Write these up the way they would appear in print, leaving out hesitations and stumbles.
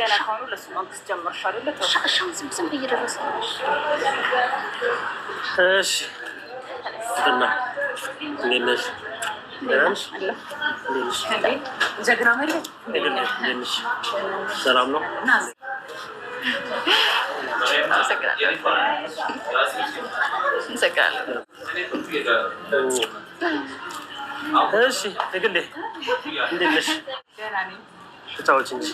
ገና ካሁኑ ለሱ ማንክስ ጀመርሽ አይደለ? ሻሻው ዝም እየደረሰ እሺ እና ለነሽ ጀግና ማለት ለነሽ ሰላም ነው። እሺ ትግል እንዴት ነሽ? ተጫወች እንጂ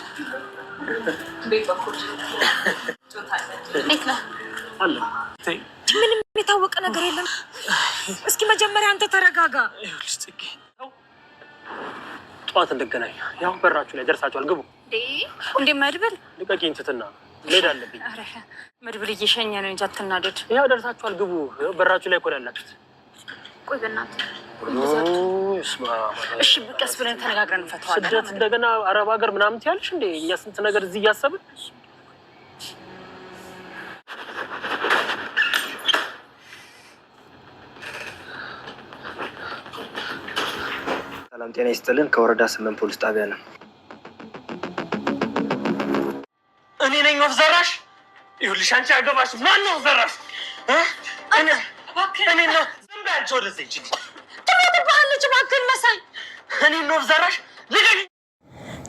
አለ ምንም የታወቀ ነገር የለም። እስኪ መጀመሪያ አንተ ተረጋጋ። ጠዋት እንደገናኝ ያው በራችሁ ላይ ደርሳችኋል። ግቡ። እንዴ መድብል ልቀቂኝ ትትና ልሄድ አለብኝ። አረ መድብል እየሸኘ ነው እንጂ አትናደድ። ያው ደርሳችኋል። ግቡ። በራችሁ ላይ እኮ ያላችሁት። ቆይ በእናትህ እሺ ቀስ ብለን ተነጋግረን እንፈታዋለን። ስደት እንደገና አረብ ሀገር ምናምን ትያለሽ እንዴ? እኛ ስንት ነገር እዚህ እያሰብን ሰላም ጤና ይስጥልን። ከወረዳ 8 ፖሊስ ጣቢያ ነው። እኔ ነኝ ወፍ ዘራሽ። ይኸውልሽ አንቺ አገባሽ። ማን ነው ዘራሽ? እኔ ነው። ዝም በያቸው ወደዚህ እቺ ትሞትብሃለች። እባክህን መሳይ። እኔ ነው ወፍ ዘራሽ።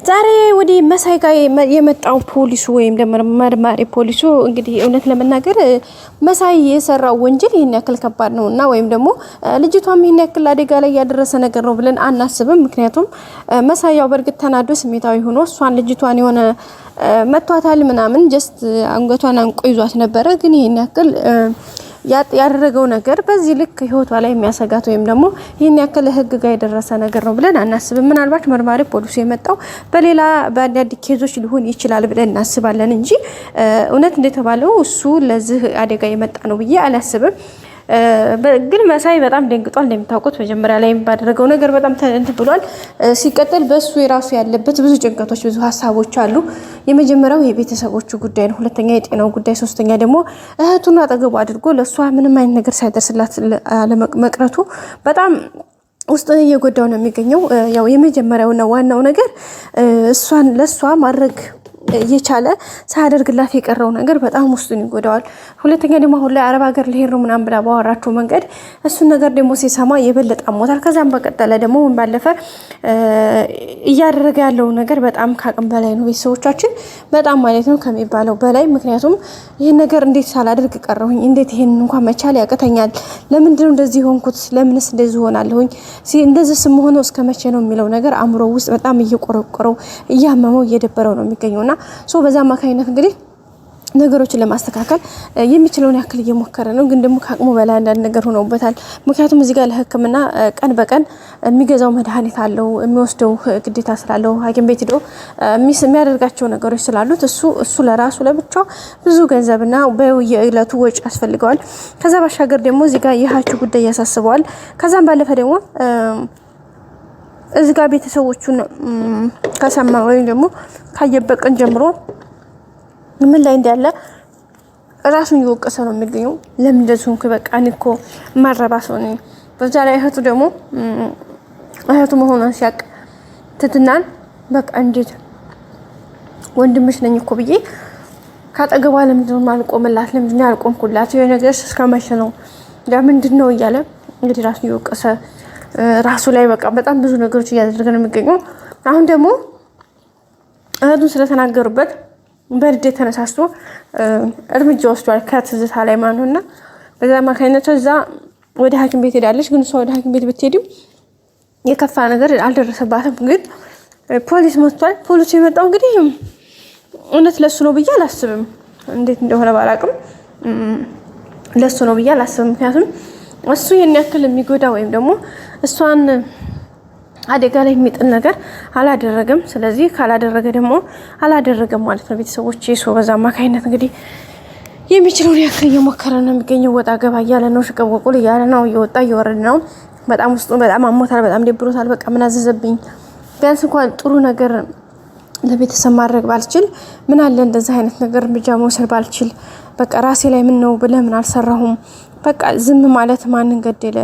ዛሬ ወደ መሳይ ጋር የመጣው ፖሊሱ ወይም ደግሞ መርማሪ ፖሊሱ እንግዲህ እውነት ለመናገር መሳይ የሰራው ወንጀል ይሄን ያክል ከባድ ነውና ወይም ደግሞ ልጅቷም ይሄን ያክል አደጋ ላይ ያደረሰ ነገር ነው ብለን አናስብም። ምክንያቱም መሳይ ያው በርግጥ ተናዶ ስሜታዊ ሆኖ እሷን ልጅቷን የሆነ መቷታል ምናምን ጀስት አንገቷን አንቆ ይዟት ነበረ። ግን ይሄን ያክል ያደረገው ነገር በዚህ ልክ ህይወቷ ላይ የሚያሰጋት ወይም ደግሞ ይሄን ያክል ህግ ጋር የደረሰ ነገር ነው ብለን አናስብም። ምናልባት መርማሪ ፖሊሱ የመጣው በሌላ በአንዳንድ ኬዞች ሊሆን ይችላል ብለን እናስባለን እንጂ እውነት እንደተባለው እሱ ለዚህ አደጋ የመጣ ነው ብዬ አላስብም። ግን መሳይ በጣም ደንግጧል። እንደምታውቁት መጀመሪያ ላይ ባደረገው ነገር በጣም እንትን ብሏል። ሲቀጥል በሱ የራሱ ያለበት ብዙ ጭንቀቶች፣ ብዙ ሀሳቦች አሉ። የመጀመሪያው የቤተሰቦቹ ጉዳይ ነው። ሁለተኛ የጤናው ጉዳይ፣ ሶስተኛ ደግሞ እህቱን አጠገቡ አድርጎ ለሷ ምንም አይነት ነገር ሳይደርስላት ለመቅረቱ በጣም ውስጡን እየጎዳው ነው የሚገኘው። ያው የመጀመሪያውና ዋናው ነገር እሷን ለሷ ማድረግ እየቻለ ሳያደርግላት የቀረው ነገር በጣም ውስጡን ይጎዳዋል። ሁለተኛ ደግሞ አሁን ላይ አረብ ሀገር ልሄድ ነው ምናምን ብላ ባወራቸው መንገድ እሱን ነገር ደግሞ ሲሰማ የበለጠ አሞታል። ከዛም በቀጠለ ደግሞ ባለፈ እያደረገ ያለው ነገር በጣም ካቅም በላይ ነው። ቤተሰቦቻችን በጣም ማለት ነው ከሚባለው በላይ። ምክንያቱም ይህን ነገር እንዴት ሳላደርግ ቀረሁኝ? እንዴት ይሄን እንኳን መቻል ያቅተኛል? ለምንድነው እንደዚህ ሆንኩት? ለምንስ እንደዚህ ሆናለሁኝ? እንደዚህ ስምሆነው እስከ መቼ ነው የሚለው ነገር አእምሮ ውስጥ በጣም እየቆረቆረው እያመመው እየደበረው ነው የሚገኘውና ሶ በዛ አማካኝነት እንግዲህ ነገሮችን ለማስተካከል የሚችለውን ያክል እየሞከረ ነው። ግን ደግሞ ከአቅሙ በላይ አንዳንድ ነገር ሆነውበታል። ምክንያቱም እዚህ ጋር ለሕክምና ቀን በቀን የሚገዛው መድኃኒት አለው፣ የሚወስደው ግዴታ ስላለው ሐኪም ቤት ሄዶ የሚያደርጋቸው ነገሮች ስላሉት እሱ ለራሱ ለብቻው ብዙ ገንዘብና በየዕለቱ ወጪ ያስፈልገዋል። ከዛ ባሻገር ደግሞ እዚህ ጋር የሀችሁ ጉዳይ ያሳስበዋል። ከዛም ባለፈ ደግሞ እዚህ ጋር ቤተሰቦቹን ከሰማ ወይም ደግሞ ካየበት ቀን ጀምሮ ምን ላይ እንዳለ ራሱን እየወቀሰ ነው የሚገኘው። ለምን እንደዚህ ሆንኩ? በቃ እኔ እኮ ማረባ ሰው ነኝ። በዛ ላይ እህቱ ደግሞ እህቱ መሆኗን ሲያቅ ትትናን በቃ እንዴት ወንድምሽ ነኝ እኮ ብዬ ካጠገቧ ለምንድን ነው የማልቆምላት? ለምንድን ነው ያልቆምኩላት? ይሄ ነገር እስከ መቼ ነው? ለምንድን ነው እያለ እንግዲህ ራሱን እየወቀሰ ራሱ ላይ በቃ በጣም ብዙ ነገሮች እያደረገ ነው የሚገኘው። አሁን ደግሞ እህቱን ስለተናገሩበት በርዴት ተነሳስቶ እርምጃ ወስዷል ከትዝታ ላይ ማኑና በዛ አማካኝነት እዛ ወደ ሐኪም ቤት ሄዳለች። ግን እሷ ወደ ሐኪም ቤት ብትሄድም የከፋ ነገር አልደረሰባትም። ግን ፖሊስ መጥቷል። ፖሊስ የመጣው እንግዲህ እውነት ለሱ ነው ብዬ አላስብም። እንዴት እንደሆነ ባላቅም ለሱ ነው ብዬ አላስብም። ምክንያቱም እሱ ይሄን ያክል የሚጎዳ ወይም ደግሞ እሷን አደጋ ላይ የሚጥል ነገር አላደረገም። ስለዚህ ካላደረገ ደግሞ አላደረገም ማለት ነው። ቤተሰቦች የሶ በዛ አማካኝነት እንግዲህ የሚችለውን ያክል እየሞከረ ነው የሚገኘው። ወጣ ገባ እያለ ነው፣ ሽቀቦቁል እያለ ነው፣ እየወጣ እየወረደ ነው። በጣም ውስጡ በጣም አሞታል፣ በጣም ደብሮታል። በቃ ምን አዘዘብኝ? ቢያንስ እንኳን ጥሩ ነገር ለቤተሰብ ማድረግ ባልችል ምን አለ እንደዛ አይነት ነገር እርምጃ መውሰድ ባልችል በቃ ራሴ ላይ ምን ነው ብለህ ምን አልሰራሁም በቃ ዝም ማለት ማንን ገደለ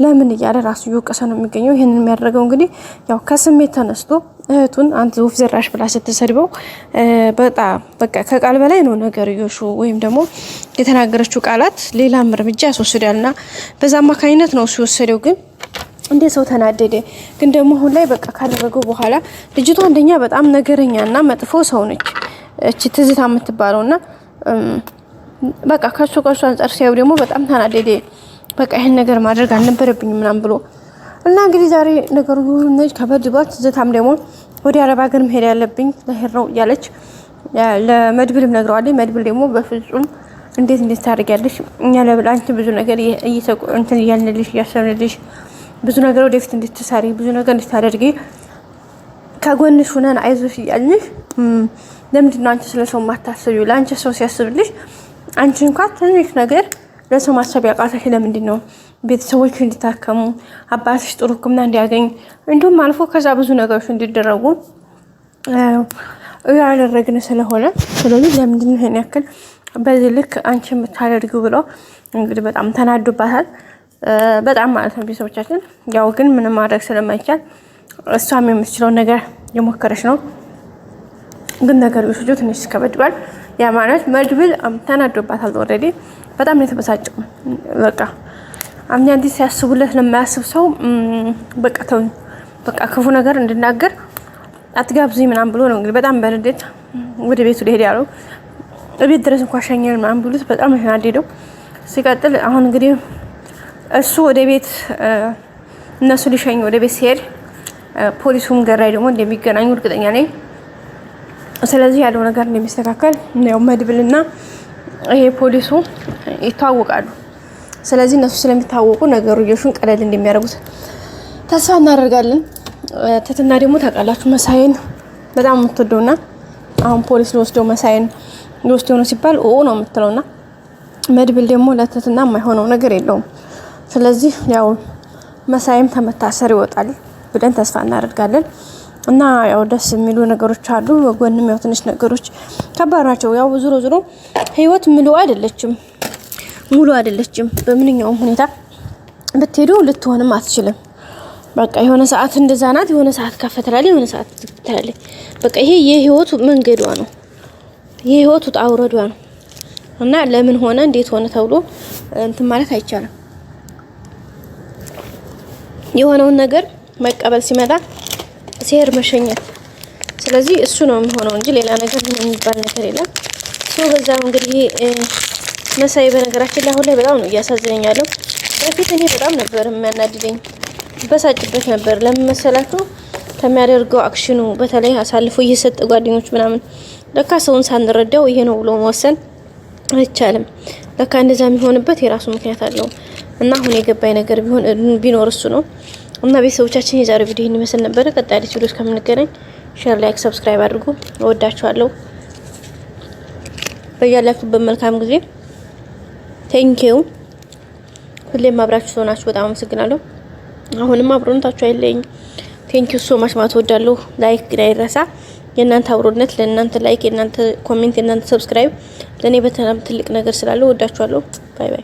ለምን እያለ ራሱ ይወቀሰ ነው የሚገኘው። ይሄንን የሚያደርገው እንግዲህ ያው ከስሜት ተነስቶ እህቱን አንተ ወፍ ዘራሽ ብላ ስትሰድበው በጣም በቃ ከቃል በላይ ነው ነገር ይሹ ወይም ደግሞ የተናገረችው ቃላት ሌላም እርምጃ ያስወስዳልና በዛ አማካኝነት ነው ሲወሰደው። ግን እንደ ሰው ተናደደ። ግን ደግሞ አሁን ላይ በቃ ካደረገው በኋላ ልጅቷ አንደኛ በጣም ነገረኛና መጥፎ ሰው ነች እቺ ትዝታ የምትባለውና በቃ ከሱ አንፃር ሲያዩ ደግሞ በጣም ተናደደ። በቃ ይሄን ነገር ማድረግ አልነበረብኝም ምናምን ብሎ እና እንግዲህ ዛሬ ነገሩ ሁሉ ከበድባት ትዝታም ደግሞ ወደ አረብ ሀገር መሄድ ያለብኝ ለሄድ ነው እያለች ለመድብልም ነግረዋለች። መድብል ደግሞ በፍጹም እንዴት ታደርጊያለሽ እኛ ለብላንቺ ብዙ ነገር እንትን እያልንልሽ እያሰብንልሽ ብዙ ነገር ወደፊት እንድትሰሪ ብዙ ነገር እንድታደርጊ ከጎንሽ ሆነን አይዞሽ እያልንሽ ለምንድን ነው አንቺ ስለሰው ማታስቢው? ለአንቺ ሰው ሲያስብልሽ አንቺ እንኳን ትንሽ ነገር ለሰው ማሰብ ያቃተሽ ለምንድን ነው? ቤተሰቦች እንዲታከሙ አባትሽ ጥሩ ሕክምና እንዲያገኝ እንዲሁም አልፎ ከዛ ብዙ ነገሮች እንዲደረጉ ያደረግን ስለሆነ ስለዚህ ለምንድን ነው ይሄን ያክል በዚህ ልክ አንቺ የምታደርጊው ብሎ እንግዲህ በጣም ተናዶባታል። በጣም ማለት ነው ቤተሰቦቻችን። ያው ግን ምንም ማድረግ ስለማይቻል እሷም የምትችለውን ነገር የሞከረች ነው። ግን ነገር ይወስዱ ትንሽ ከበድባል። ያ ማለት መድብል ተናዶባታል። ኦልሬዲ በጣም ነው የተበሳጨው። በቃ አንዴ ሲያስቡለት ለማያስብ ሰው በቃ ተው በቃ ክፉ ነገር እንድናገር አትጋብዙኝ ምናምን ብሎ ነው እንግዲህ በጣም በንዴት ወደ ቤቱ ሊሄድ ያለው። ቤት ድረስ እንኳን ሸኘን ምናምን ብሎት በጣም ነው የተናደደው። ሲቀጥል አሁን እንግዲህ እሱ ወደ ቤት እነሱ ሊሸኝ ወደ ቤት ሲሄድ ፖሊሱም ገራይ ደግሞ እንደሚገናኙ እርግጠኛ ነኝ። ስለዚህ ያለው ነገር እንደሚስተካከል ነው። መድብልና ይሄ ፖሊሱ ይታወቃሉ። ስለዚህ እነሱ ስለሚታወቁ ነገሩ የሹን ቀለል እንደሚያደርጉት ተስፋ እናደርጋለን። ትትና ደግሞ ታውቃላችሁ መሳይን በጣም የምትወደውና አሁን ፖሊስ ሊወስደው መሳይን ሊወስደው ነው ሲባል ነው የምትለውና መድብል ደግሞ ለትትና የማይሆነው ነገር የለውም። ስለዚህ ያው መሳይም ተመታሰር ይወጣል ብለን ተስፋ እናደርጋለን። እና ያው ደስ የሚሉ ነገሮች አሉ። በጎንም ያው ትንሽ ነገሮች ከባድ ናቸው። ያው ዙሮ ህይወት ሙሉ አይደለችም። በምንኛውም ሁኔታ ብትሄዱ ልትሆንም አትችልም። በቃ የሆነ ሰዓት እንደዛ ናት፣ የሆነ ሰዓት ከፈትራለች፣ የሆነ ሰዓት ትተላለች። በቃ ይሄ የህይወቱ መንገዷ ነው፣ የህይወቱ ውጣ ውረዷ ነው። እና ለምን ሆነ እንዴት ሆነ ተብሎ እንትን ማለት አይቻልም። የሆነውን ነገር መቀበል ሲመጣ ሲሄድ መሸኘት። ስለዚህ እሱ ነው የሚሆነው እንጂ ሌላ ነገር የሚባል ነገር የለም። በዛም እንግዲህ መሳይ በነገራችን ላይ አሁን ላይ በጣም ነው እያሳዝነኝ ያለው። በፊት እኔ በጣም ነበር የሚያናድደኝ፣ በሳጭበት ነበር። ለምን መሰላችሁ? ከሚያደርገው አክሽኑ በተለይ አሳልፎ እየሰጠ ጓደኞች ምናምን ለካ ሰውን ሳንረዳው ይሄ ነው ብሎ መወሰን አይቻልም። ለካ እንደዛ የሚሆንበት የራሱ ምክንያት አለው እና አሁን የገባኝ ነገር ቢኖር እሱ ነው። እና ቤተሰቦቻችን የዛሬው ቪዲዮ ይሄን ይመስል ነበር። ቀጣይ ቪዲዮ እስከምንገናኝ ሼር፣ ላይክ፣ ሰብስክራይብ አድርጉ። እወዳችኋለሁ። በያላችሁበት መልካም ጊዜ። ቴንኪው። ሁሌም አብራችሁ ሆናችሁ በጣም አመሰግናለሁ። አሁንም አብሮነታችሁ አይለኝ። ቴንኪው ሶ ማች ማለት እወዳለሁ። ላይክ እንዳይረሳ። የእናንተ አብሮነት ለእናንተ ላይክ፣ የእናንተ ኮሜንት፣ የእናንተ ሰብስክራይብ ለኔ በጣም ትልቅ ነገር ስላለው እወዳችኋለሁ። ባይ ባይ።